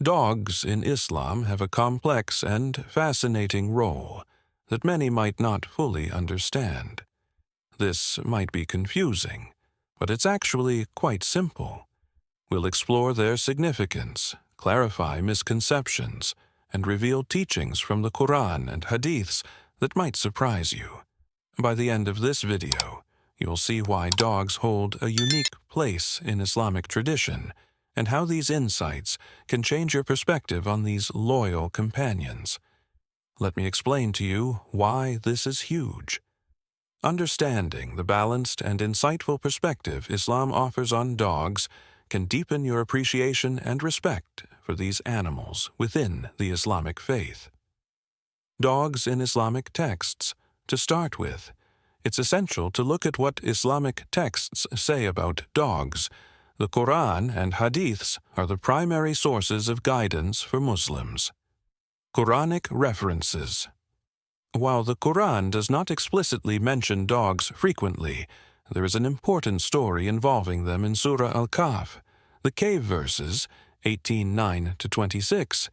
Dogs in Islam have a complex and fascinating role that many might not fully understand. This might be confusing, but it's actually quite simple. We'll explore their significance, clarify misconceptions, and reveal teachings from the Quran and Hadiths that might surprise you. By the end of this video, you'll see why dogs hold a unique place in Islamic tradition and how these insights can change your perspective on these loyal companions. Let me explain to you why this is huge. Understanding the balanced and insightful perspective Islam offers on dogs can deepen your appreciation and respect for these animals within the Islamic faith. Dogs in Islamic texts. To start with, it's essential to look at what Islamic texts say about dogs. The Quran and Hadiths are the primary sources of guidance for Muslims. Quranic references. While the Quran does not explicitly mention dogs frequently, there is an important story involving them in Surah Al-Kahf. The cave verses, 18:9-26,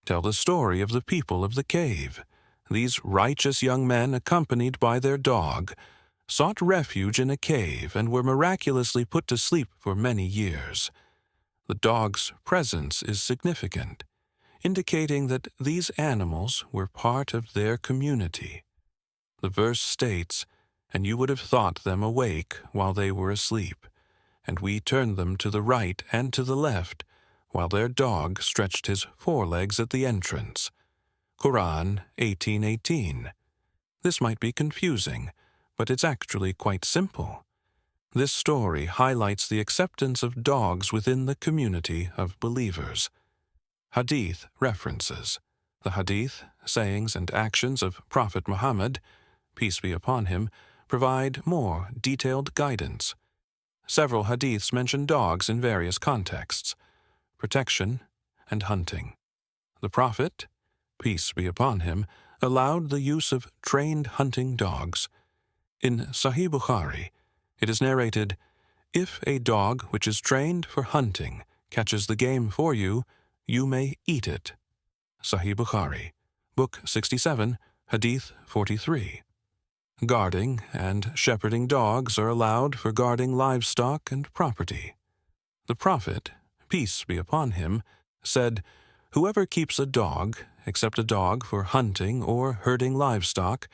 tell the story of the people of the cave. These righteous young men, accompanied by their dog, sought refuge in a cave and were miraculously put to sleep for many years. The dog's presence is significant, indicating that these animals were part of their community. The verse states, "And you would have thought them awake while they were asleep, and we turned them to the right and to the left, while their dog stretched his forelegs at the entrance." Quran 18:18. This might be confusing, but it's actually quite simple. This story highlights the acceptance of dogs within the community of believers. Hadith references. The Hadith, sayings and actions of Prophet Muhammad, peace be upon him, provide more detailed guidance. Several Hadiths mention dogs in various contexts: protection and hunting. The Prophet, peace be upon him, allowed the use of trained hunting dogs. In Sahih Bukhari, it is narrated, "If a dog which is trained for hunting catches the game for you, you may eat it." Sahih Bukhari, Book 67, Hadith 43. Guarding and shepherding dogs are allowed for guarding livestock and property. The Prophet, peace be upon him, said, "Whoever keeps a dog, except a dog for hunting or herding livestock,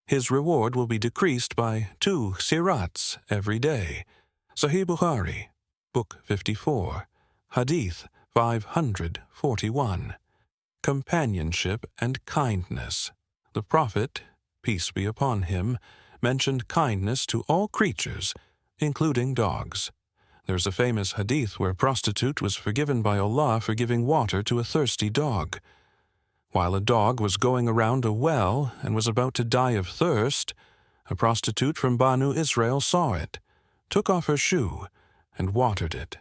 his reward will be decreased by 2 sirats every day." Sahih Bukhari, Book 54, Hadith 541. Companionship and kindness. The Prophet, peace be upon him, mentioned kindness to all creatures, including dogs. There's a famous hadith where a prostitute was forgiven by Allah for giving water to a thirsty dog. While a dog was going around a well and was about to die of thirst, a prostitute from Banu Israel saw it, took off her shoe, and watered it.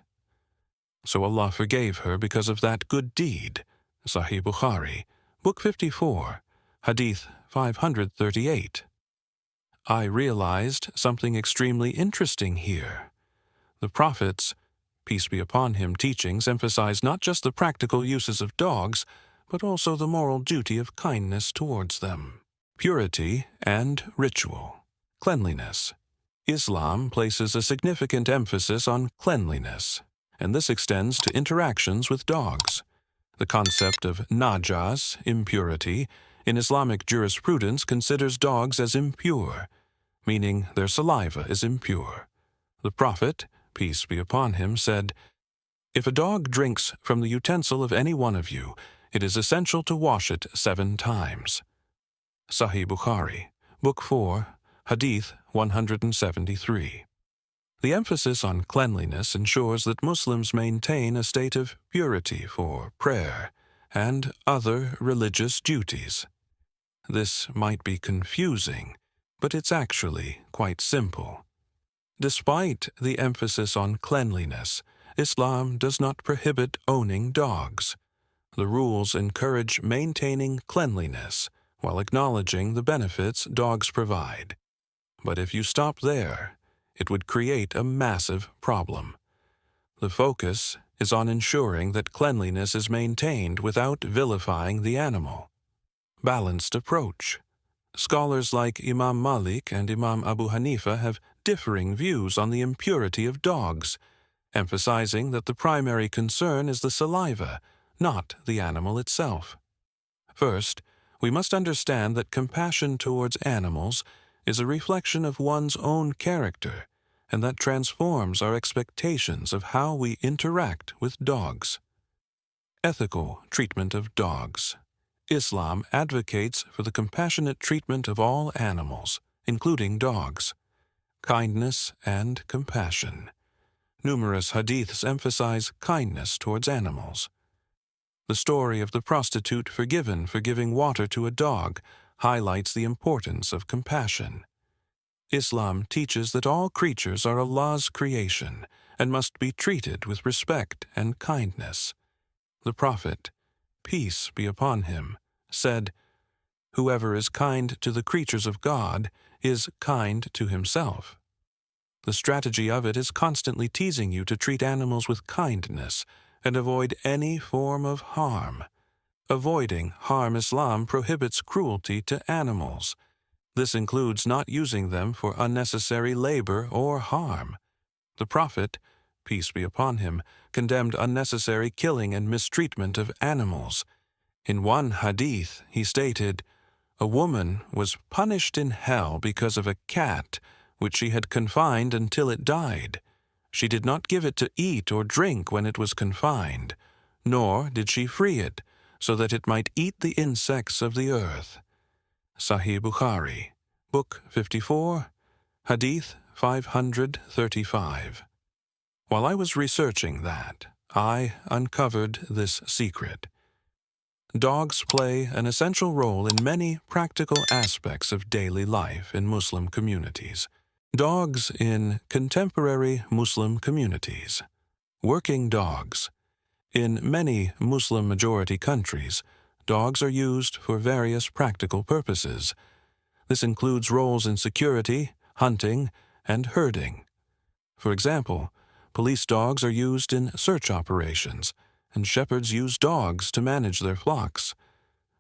So Allah forgave her because of that good deed. Sahih Bukhari, Book 54, Hadith 538. I realized something extremely interesting here. The Prophet's, peace be upon him, teachings emphasize not just the practical uses of dogs, but also the moral duty of kindness towards them. Purity and ritual. Cleanliness. Islam places a significant emphasis on cleanliness, and this extends to interactions with dogs. The concept of najas, impurity, in Islamic jurisprudence considers dogs as impure, meaning their saliva is impure. The Prophet, peace be upon him, said, "If a dog drinks from the utensil of any one of you, it is essential to wash it 7 times. Sahih Bukhari, Book 4, Hadith 173. The emphasis on cleanliness ensures that Muslims maintain a state of purity for prayer and other religious duties. This might be confusing, but it's actually quite simple. Despite the emphasis on cleanliness, Islam does not prohibit owning dogs. The rules encourage maintaining cleanliness while acknowledging the benefits dogs provide. But if you stop there, it would create a massive problem. The focus is on ensuring that cleanliness is maintained without vilifying the animal. Balanced approach. Scholars like Imam Malik and Imam Abu Hanifa have differing views on the impurity of dogs, emphasizing that the primary concern is the saliva, not the animal itself. First, we must understand that compassion towards animals is a reflection of one's own character, and that transforms our expectations of how we interact with dogs. Ethical treatment of dogs. Islam advocates for the compassionate treatment of all animals, including dogs. Kindness and compassion. Numerous hadiths emphasize kindness towards animals. The story of the prostitute forgiven for giving water to a dog highlights the importance of compassion. Islam teaches that all creatures are Allah's creation and must be treated with respect and kindness. The Prophet, peace be upon him, said, "Whoever is kind to the creatures of God is kind to himself." The strategy of it is constantly teasing you to treat animals with kindness and avoid any form of harm. Avoiding harm Islam prohibits cruelty to animals. This includes not using them for unnecessary labor or harm. The Prophet, peace be upon him, condemned unnecessary killing and mistreatment of animals. In one hadith, he stated, "A woman was punished in hell because of a cat which she had confined until it died. She did not give it to eat or drink when it was confined, nor did she free it, so that it might eat the insects of the earth." Sahih Bukhari, Book 54, Hadith 535. While I was researching that, I uncovered this secret. Dogs play an essential role in many practical aspects of daily life in Muslim communities. Dogs in contemporary Muslim communities. Working dogs. In many Muslim-majority countries, dogs are used for various practical purposes. This includes roles in security, hunting, and herding. For example, police dogs are used in search operations, and shepherds use dogs to manage their flocks.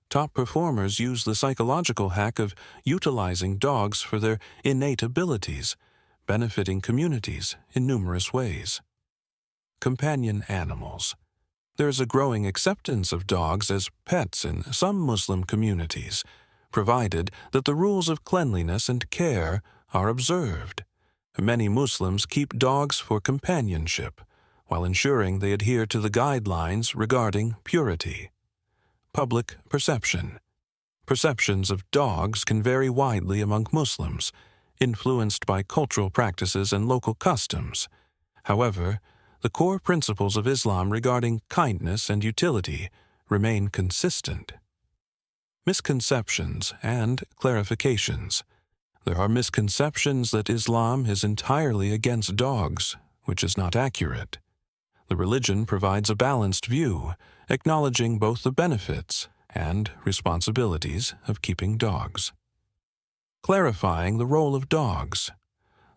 Top performers use the psychological hack of utilizing dogs for their innate abilities, benefiting communities in numerous ways. Companion animals. There is a growing acceptance of dogs as pets in some Muslim communities, provided that the rules of cleanliness and care are observed. Many Muslims keep dogs for companionship, while ensuring they adhere to the guidelines regarding purity. Public perception. Perceptions of dogs can vary widely among Muslims, influenced by cultural practices and local customs. However, the core principles of Islam regarding kindness and utility remain consistent. Misconceptions and clarifications. There are misconceptions that Islam is entirely against dogs, which is not accurate. The religion provides a balanced view, acknowledging both the benefits and responsibilities of keeping dogs. Clarifying the role of dogs.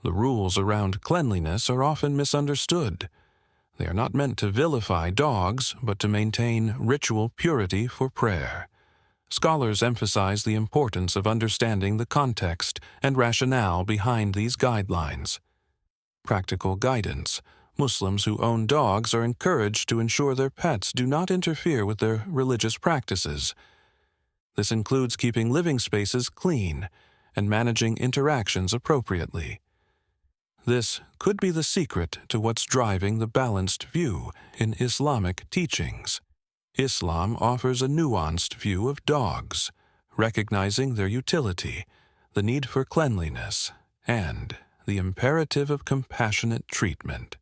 The rules around cleanliness are often misunderstood. They are not meant to vilify dogs, but to maintain ritual purity for prayer. Scholars emphasize the importance of understanding the context and rationale behind these guidelines. Practical guidance. Muslims who own dogs are encouraged to ensure their pets do not interfere with their religious practices. This includes keeping living spaces clean and managing interactions appropriately. This could be the secret to what's driving the balanced view in Islamic teachings. Islam offers a nuanced view of dogs, recognizing their utility, the need for cleanliness, and the imperative of compassionate treatment.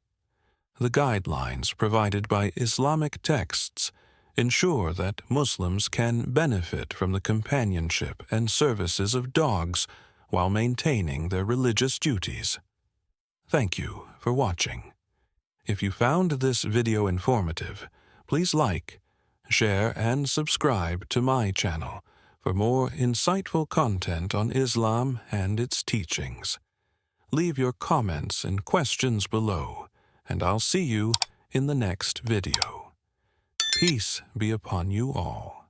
The guidelines provided by Islamic texts ensure that Muslims can benefit from the companionship and services of dogs while maintaining their religious duties. Thank you for watching. If you found this video informative, please like, share, and subscribe to my channel for more insightful content on Islam and its teachings. Leave your comments and questions below, and I'll see you in the next video. Peace be upon you all.